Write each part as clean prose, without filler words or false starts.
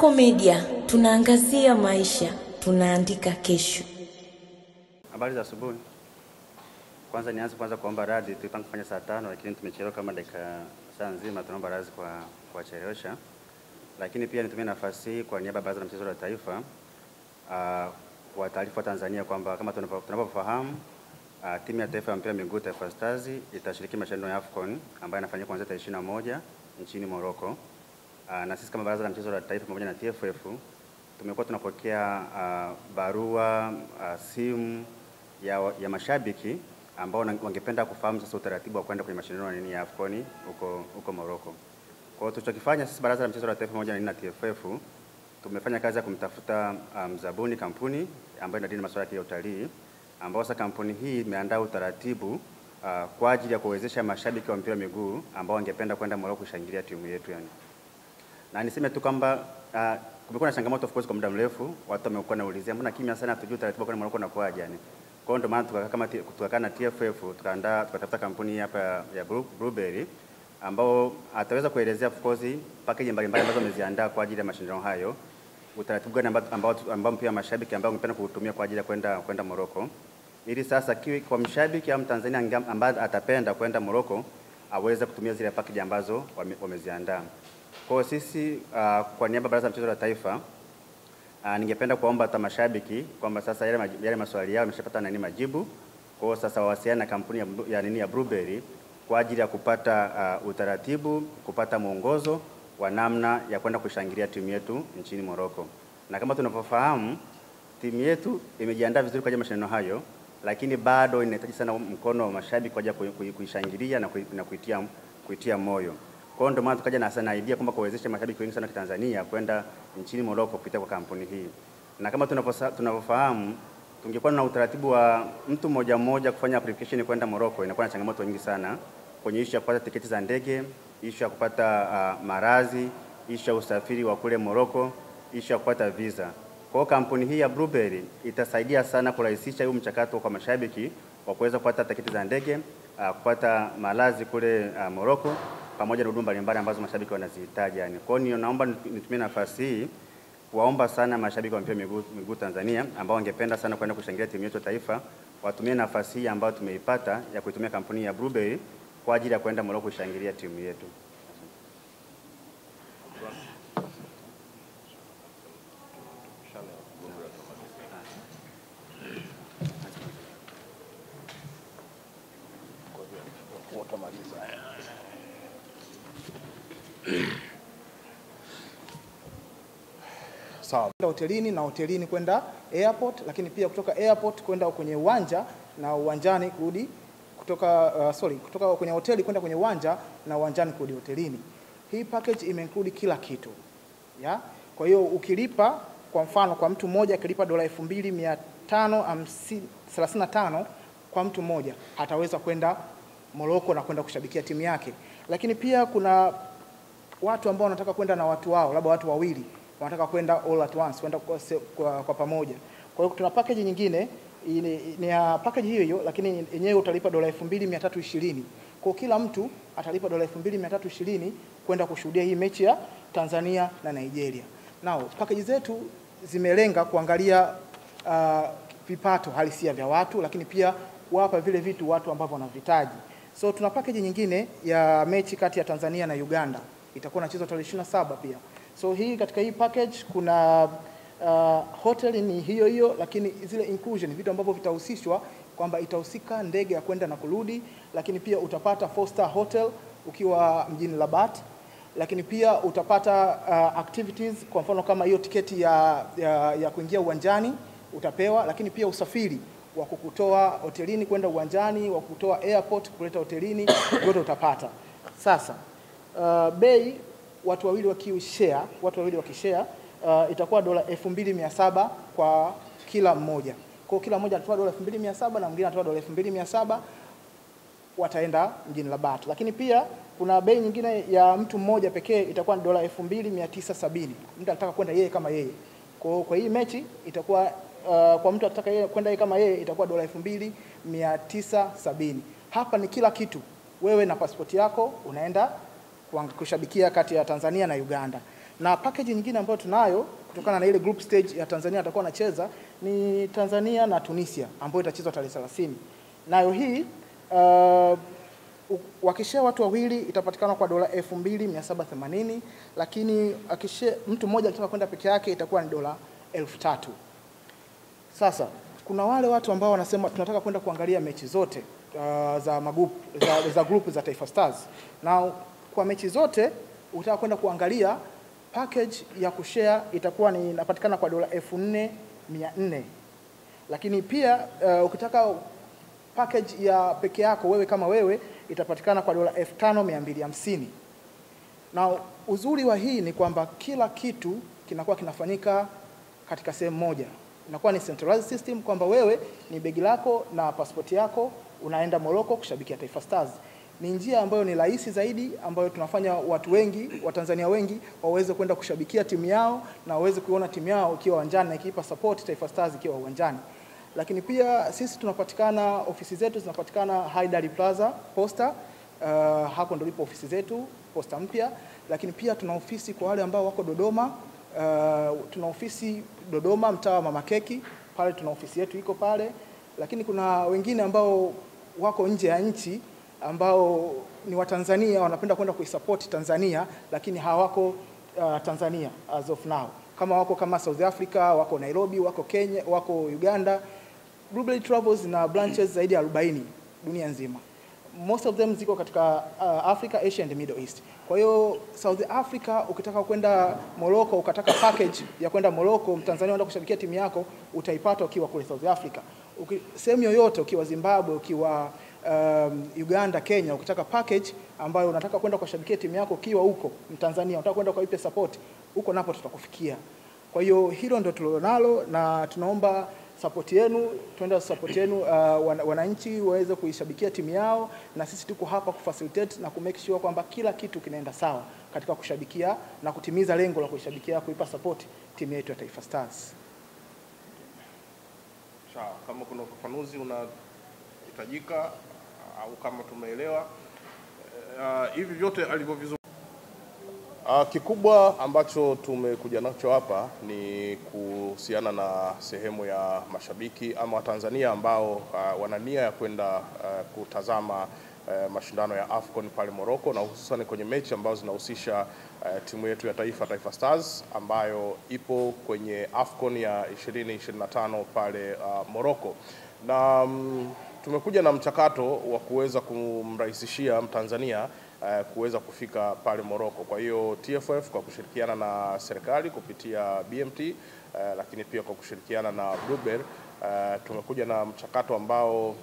Sako Media, tunaangazia maisha, tunaandika kesho. Habari za asubuhi. Kwanza nianze kuomba radhi, tulipanga kufanya saa 5 lakini tumechelewa kama dakika saa nzima, tunaomba radhi kwa kuchelewesha. Lakini pia nitumie nafasi hii kwa niaba ya Baraza la Michezo la Taifa kwa taarifa Tanzania kwamba kama tunapofahamu timu ya taifa ya mpira miguu Taifa Stars itashiriki mashindano ya AFCON ambayo yanafanyika kuanzia tarehe 21 nchini Morocco. Na sisi kama Baraza la Michezo la Taifa pamoja na TFF tumekuwa tunapokea barua, simu ya mashabiki ambao wangependa kufahamu sasa utaratibu wa kwenda kwenye mashindano ya AFCON huko Morocco. Kwa hiyo tulichokifanya sisi Baraza la Michezo la Taifa pamoja na TFF tumefanya kazi ya kumtafuta mzabuni kampuni ambayo inadili masuala ya utalii, ambao sasa kampuni hii imeandaa utaratibu kwa ajili ya kuwezesha mashabiki wa mpira miguu ambao wangependa kwenda Morocco kushangilia timu yetu yani. Na niseme tu kwamba kumekuwa na changamoto of course kwa muda mrefu, watu wamekuwa naulizia mbona kimya sana tujue utaratibu kwenda Morocco na kwaje yani. Kwa hiyo ndio maana tukakaa na TFF tukatafuta kampuni hapa ya Blueberry ambao ataweza kuelezea of course package mbalimbali ambazo wameziandaa kwa ajili ya mashindano hayo, utaratibu gani ambao pia mashabiki ambao wangependa kutumia kwa ajili ya kwenda Morocco, ili sasa kwa mshabiki au Mtanzania ambaye atapenda kwenda Morocco aweze kutumia zile package ambazo wameziandaa. Kwa sisi kwa niaba ya Baraza la Michezo la Taifa ningependa kuomba hata mashabiki kwamba sasa yale maswali yao yameshapata majibu. Kwa hiyo sasa wawasiliane na kampuni ya Blueberry kwa ajili ya kupata utaratibu, kupata mwongozo wa namna ya kwenda kushangilia timu yetu nchini Morocco. Na kama tunavyofahamu timu yetu imejiandaa vizuri kwa ajili ya mashindano hayo, lakini bado inahitaji sana mkono wa mashabiki kwa ajili ya kuishangilia na kuitia moyo. Kwa hiyo ndio maana tukaja na sana idea kwamba kuwezesha mashabiki wengi sana wa Tanzania kwenda nchini Morocco kupitia kwa kampuni hii. Na kama tunavyofahamu tungekuwa na utaratibu wa mtu mmoja kufanya application kwenda Morocco, inakuwa na changamoto nyingi sana kwenye issue ya kupata tiketi za ndege, issue ya kupata marazi, issue ya usafiri wa kule Morocco, issue ya kupata visa. Kwa hiyo kampuni hii ya Blueberry itasaidia sana kurahisisha huu mchakato kwa mashabiki wa kuweza kupata tiketi za ndege, kupata malazi kule Morocco pamoja na huduma mbalimbali ambazo mashabiki wanazihitaji yani. Kwa hiyo naomba nitumie nafasi hii kuwaomba sana mashabiki wa mpira miguu Tanzania ambao wangependa sana kwenda kushangilia timu yetu taifa, watumie nafasi hii ambayo tumeipata ya kuitumia kampuni ya Blueberry kwa ajili ya kwenda Morocco kushangilia timu yetu. Sawa. Hotelini na hotelini kwenda airport, lakini pia kutoka airport kwenda kwenye uwanja na uwanjani kurudi kutoka kwenye hoteli kwenda kwenye uwanja na uwanjani kurudi hotelini. Hii package imeinclude kila kitu. Ya? Kwa hiyo ukilipa kwa mfano kwa mtu mmoja akilipa $2,535 kwa mtu mmoja ataweza kwenda Morocco na kwenda kushabikia timu yake. Lakini pia kuna watu ambao wanataka kwenda na watu wao, labda watu wawili wanataka kwenda all at once, kwenda kwa pamoja. Kwa hiyo tuna package nyingine ni ya package hiyo lakini yenyewe utalipa $2,320. Kwa kila mtu atalipa $2,320 kwenda kushuhudia hii mechi ya Tanzania na Nigeria. Nao package zetu zimelenga kuangalia vipato halisia vya watu, lakini pia kuwapa vile vitu watu ambao wanavihitaji. So tuna package nyingine ya mechi kati ya Tanzania na Uganda. Itakuwa inachezwa tarehe 27 pia. So hii katika hii package kuna hotel ni hiyo lakini zile inclusion vitu ambavyo vitahusishwa kwamba itahusika ndege ya kwenda na kurudi, lakini pia utapata 4-star hotel ukiwa mjini Rabat, lakini pia utapata activities kwa mfano kama hiyo tiketi ya kuingia uwanjani utapewa, lakini pia usafiri wa kukutoa hotelini kwenda uwanjani, wa kukutoa airport kuleta hotelini yote utapata. Sasa bei watu wawili wakishare itakuwa $2,700 kwa kila mmoja. Kwa kila mmoja atatoa $2,700 na mwingine atatoa $2,700, wataenda mjini Rabat. Lakini pia kuna bei nyingine ya mtu mmoja pekee itakuwa $2,970. Mtu anataka kwenda yeye kama yeye. Kwa hii mechi itakuwa kwa mtu anataka kwenda yeye kama yeye itakuwa $2,970. Hapa ni kila kitu. Wewe na pasipoti yako unaenda kushabikia kati ya Tanzania na Uganda. Na package nyingine ambayo tunayo kutokana na ile group stage ya Tanzania atakuwa anacheza ni Tanzania na Tunisia ambayo itachezwa tarehe 30. Nayo hii wakishare watu wawili itapatikana kwa dola 2780, lakini mtu mmoja akitaka kwenda peke yake itakuwa ni dola 3000. Sasa kuna wale watu ambao wanasema tunataka kwenda kuangalia mechi zote za group za Taifa Stars. Na kwa mechi zote utaka kwenda kuangalia, package ya kushare itakuwa ni inapatikana kwa dola 4400. Lakini pia ukitaka package ya peke yako wewe kama wewe itapatikana kwa dola 5250. Na uzuri wa hii ni kwamba kila kitu kinakuwa kinafanyika katika sehemu moja. Inakuwa ni centralized system kwamba wewe ni begi lako na passport yako unaenda Morocco kushabikia Taifa Stars. Ni njia ambayo ni rahisi zaidi ambayo tunafanya watu wengi, Watanzania wengi waweze kwenda kushabikia timu yao na waweze kuona timu yao ikiwa uwanjani na ikipa support Taifa Stars ikiwa uwanjani. Lakini pia sisi tunapatikana, ofisi zetu zinapatikana Haidari Plaza Posta, hapo ndo lipo ofisi zetu, Posta mpya. Lakini pia tuna ofisi kwa wale ambao wako Dodoma, tuna ofisi Dodoma mtaa wa Mama Keki, pale tuna ofisi yetu iko pale. Lakini kuna wengine ambao wako nje ya nchi ambao ni Watanzania wanapenda kwenda kuisupport Tanzania lakini hawako Tanzania as of now. Kama wako kama South Africa, wako Nairobi, wako Kenya, wako Uganda. Blueberry Travels na branches zaidi ya 40 dunia nzima. Most of them ziko katika Africa, Asia and Middle East. Kwa hiyo South Africa ukitaka kwenda Morocco, ukataka package ya kwenda Morocco, Mtanzania anaenda kushabikia timu yako, utaipata ukiwa kule South Africa. Sehemu yoyote ukiwa Zimbabwe, ukiwa Uganda, Kenya, ukitaka package ambayo unataka kwenda kushabikia timu yako ukiwa huko Mtanzania, unataka kwenda kuipa support, huko napo tutakufikia. Kwa hiyo hilo ndio tulionalo na tunaomba support yenu, tuenda support yenu wananchi waweze kuishabikia timu yao, na sisi tuko hapa kufacilitate na kumake sure kwamba kila kitu kinaenda sawa katika kushabikia na kutimiza lengo la kuishabikia, kuipa support timu yetu ya Taifa Stars. Sawa, kama kuna ufafanuzi unahitajika au kama tumeelewa hivi vyote alivyovizungumza. Kikubwa ambacho tumekuja nacho hapa ni kuhusiana na sehemu ya mashabiki ama Watanzania ambao wana nia ya kwenda kutazama mashindano ya AFCON pale Morocco, na hususan kwenye mechi ambazo zinahusisha timu yetu ya taifa, Taifa Stars, ambayo ipo kwenye AFCON ya 2025 pale Morocco. Na tumekuja na mchakato wa kuweza kumrahisishia Mtanzania kuweza kufika pale Morocco. Kwa hiyo TFF kwa kushirikiana na serikali kupitia BMT, lakini pia kwa kushirikiana na Blueberry, tumekuja na mchakato ambao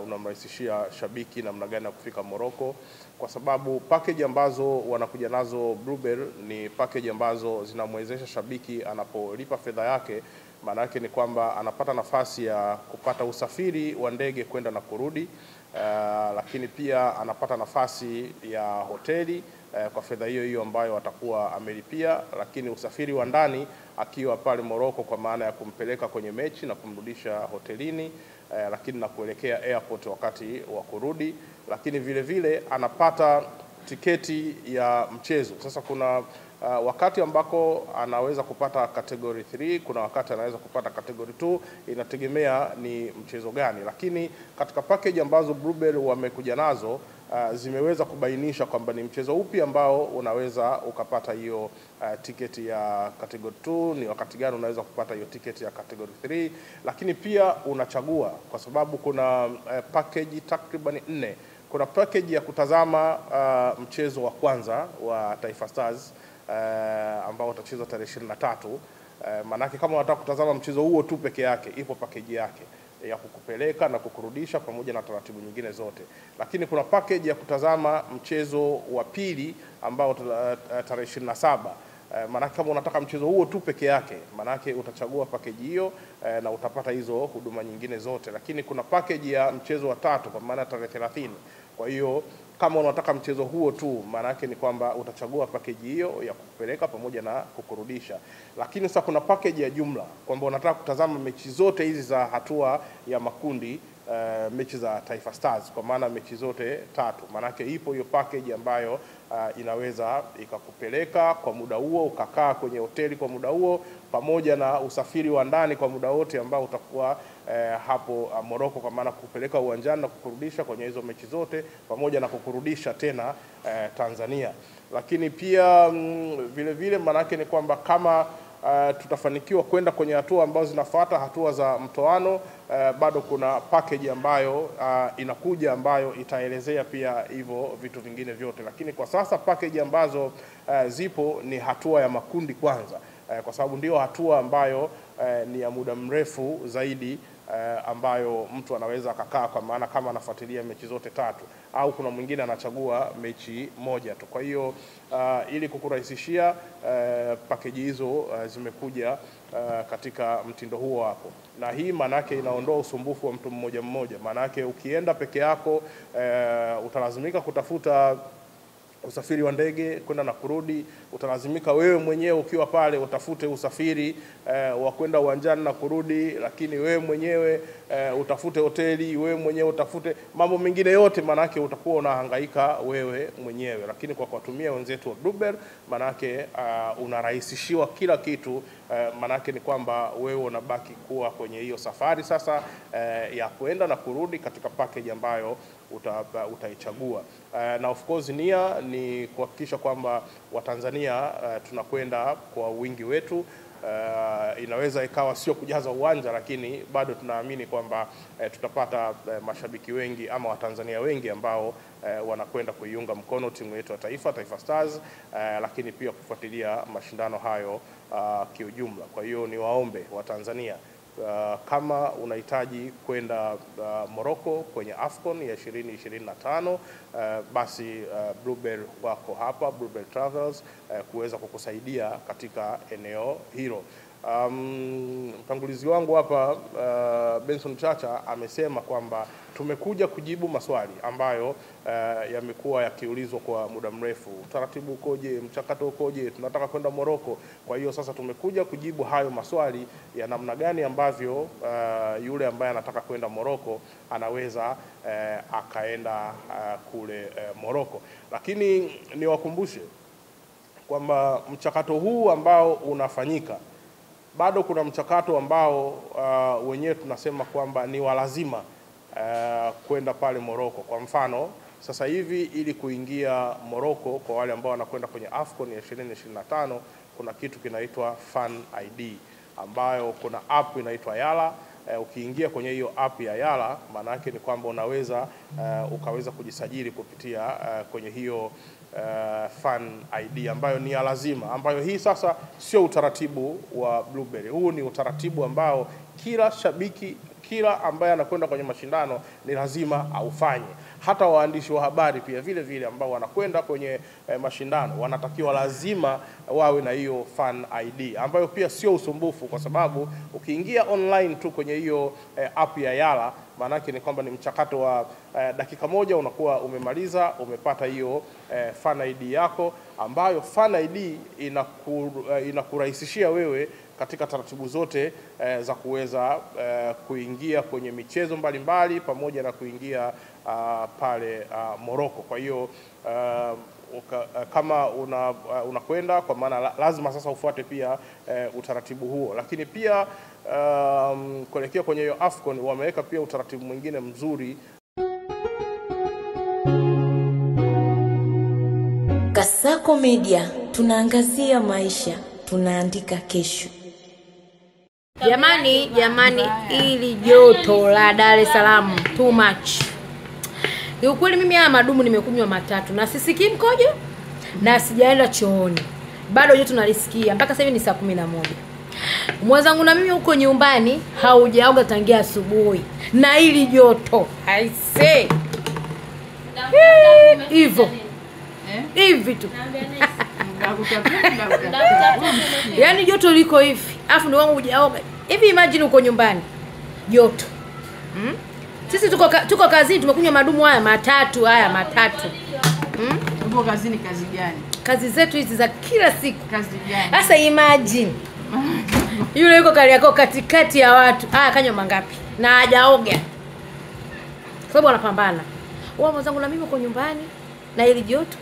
unamrahisishia shabiki namna gani ya kufika Morocco, kwa sababu package ambazo wanakuja nazo Blueberry ni package ambazo zinamwezesha shabiki anapolipa fedha yake, maana yake ni kwamba anapata nafasi ya kupata usafiri wa ndege kwenda na kurudi, lakini pia anapata nafasi ya hoteli kwa fedha hiyo hiyo ambayo atakuwa amelipia, lakini usafiri wa ndani akiwa pale Morocco kwa maana ya kumpeleka kwenye mechi na kumrudisha hotelini, lakini na kuelekea airport wakati wa kurudi, lakini vile vile anapata tiketi ya mchezo. Sasa kuna wakati ambako anaweza kupata category 3, kuna wakati anaweza kupata category 2, inategemea ni mchezo gani. Lakini katika package ambazo Blueberry wamekuja nazo zimeweza kubainisha kwamba ni mchezo upi ambao unaweza ukapata hiyo tiketi ya category 2, ni wakati gani unaweza kupata hiyo tiketi ya category 3, lakini pia unachagua kwa sababu kuna package takriban 4. Kuna package ya kutazama mchezo wa kwanza wa Taifa Stars ambao utachezwa tarehe 23. Manake kama unataka kutazama mchezo huo tu peke yake, ipo package yake ya kukupeleka na kukurudisha pamoja na taratibu nyingine zote. Lakini kuna package ya kutazama mchezo wa pili ambao tarehe 27. Manake kama unataka mchezo huo tu peke yake, manake utachagua package hiyo na utapata hizo huduma nyingine zote. Lakini kuna package ya mchezo wa tatu kwa maana tarehe 30. Kwa hiyo kama unataka mchezo huo tu, maana yake ni kwamba utachagua package hiyo ya kukupeleka pamoja na kukurudisha. Lakini sasa kuna package ya jumla kwamba unataka kutazama mechi zote hizi za hatua ya makundi mechi za Taifa Stars, kwa maana mechi zote 3. Manake ipo hiyo package ambayo inaweza ikakupeleka kwa muda huo, ukakaa kwenye hoteli kwa muda huo, pamoja na usafiri wa ndani kwa muda wote ambao utakuwa hapo Morocco, kwa maana kupeleka uwanjani na kukurudisha kwenye hizo mechi zote, pamoja na kukurudisha tena Tanzania. Lakini pia vile vile manake ni kwamba kama tutafanikiwa kwenda kwenye hatua ambazo zinafuata, hatua za mtoano, bado kuna package ambayo inakuja ambayo itaelezea pia hivyo vitu vingine vyote. Lakini kwa sasa package ambazo zipo ni hatua ya makundi kwanza, kwa sababu ndio hatua ambayo ni ya muda mrefu zaidi, ambayo mtu anaweza akakaa, kwa maana kama anafuatilia mechi zote 3, au kuna mwingine anachagua mechi moja tu. Kwa hiyo ili kukurahisishia, package hizo zimekuja katika mtindo huo hapo, na hii manake inaondoa usumbufu wa mtu mmoja mmoja. Manake ukienda peke yako utalazimika kutafuta usafiri wa ndege kwenda na kurudi, utalazimika wewe mwenyewe ukiwa pale utafute usafiri wa kwenda uwanjani na kurudi, lakini wewe mwenyewe utafute hoteli, wewe mwenyewe utafute mambo mengine yote, manake utakuwa unahangaika wewe mwenyewe. Lakini kwa kutumia wenzetu wa Bluebird, manake unarahisishiwa kila kitu, manake ni kwamba wewe unabaki kuwa kwenye hiyo safari sasa ya kwenda na kurudi katika package ambayo utaichagua. Na of course nia ni kuhakikisha kwamba Watanzania tunakwenda kwa wingi wetu. Inaweza ikawa sio kujaza uwanja, lakini bado tunaamini kwamba tutapata mashabiki wengi ama Watanzania wengi ambao wanakwenda kuiunga mkono timu yetu ya taifa, Taifa Stars, lakini pia kufuatilia mashindano hayo kiujumla. Kwa hiyo ni waombe Watanzania, kama unahitaji kwenda Morocco kwenye AFCON ya 2025, basi Bluebird wako hapa, Bluebird Travels, kuweza kukusaidia katika eneo hilo. Mtangulizi wangu hapa Benson Chacha amesema kwamba tumekuja kujibu maswali ambayo yamekuwa yakiulizwa kwa muda mrefu. Utaratibu ukoje, mchakato ukoje, tunataka kwenda Morocco. Kwa hiyo sasa tumekuja kujibu hayo maswali ya namna gani ambavyo yule ambaye anataka kwenda Morocco anaweza akaenda kule Morocco. Lakini niwakumbushe kwamba mchakato huu ambao unafanyika, bado kuna mchakato ambao wenyewe tunasema kwamba ni walazima kwenda pale Morocco. Kwa mfano, sasa hivi ili kuingia Morocco, kwa wale ambao wanakwenda kwenye AFCON ya 2025, kuna kitu kinaitwa Fan ID, ambayo kuna app inaitwa Yala. Ukiingia kwenye hiyo app ya Yala, maana yake ni kwamba unaweza ukaweza kujisajili kupitia kwenye hiyo Fan ID ambayo ni ya lazima, ambayo hii sasa sio utaratibu wa Bluebird. Huu ni utaratibu ambao kila shabiki, kila ambaye anakwenda kwenye mashindano ni lazima aufanye. Hata waandishi wa habari pia vile vile ambao wanakwenda kwenye mashindano wanatakiwa lazima wawe na hiyo Fan ID, ambayo pia sio usumbufu, kwa sababu ukiingia online tu kwenye hiyo app ya Yala, maana yake ni kwamba ni mchakato wa dakika moja unakuwa umemaliza, umepata hiyo Fan ID yako, ambayo Fan ID inakurahisishia wewe katika taratibu zote za kuweza kuingia kwenye michezo mbalimbali pamoja na kuingia pale Morocco. Kwa hiyo kama unakwenda, kwa maana lazima sasa ufuate pia utaratibu huo. Lakini pia kuelekea kwenye hiyo AFCON wameweka pia utaratibu mwingine mzuri. Kasako Media, tunaangazia maisha, tunaandika kesho. Jamani, ili joto la Dar es Salaam too much. Ukweli mimi haya madumu nimekunywa 3 na sisikii mkojo na sijaenda chooni. Bado joto nalisikia mpaka sasa hivi ni saa 11. Mwenzangu na mimi huko nyumbani haujaoga tangia asubuhi. Na hili joto, I say. Hivyo. Hivi tu. Yaani joto liko hivi. Afu ni wangu hujaoga. Hivi imagine uko nyumbani. Joto. Sisi tuko kazini, tumekunywa madumu haya 3 Uko kazini kazi gani? Kazi zetu hizi za kila siku. Kazi gani? Sasa imagine. Yule yuko Kariakoo katikati ya watu. Kanywa mangapi? Na hajaoga. sababu wanapambana. Wao mwenzangu na mimi uko nyumbani na ili joto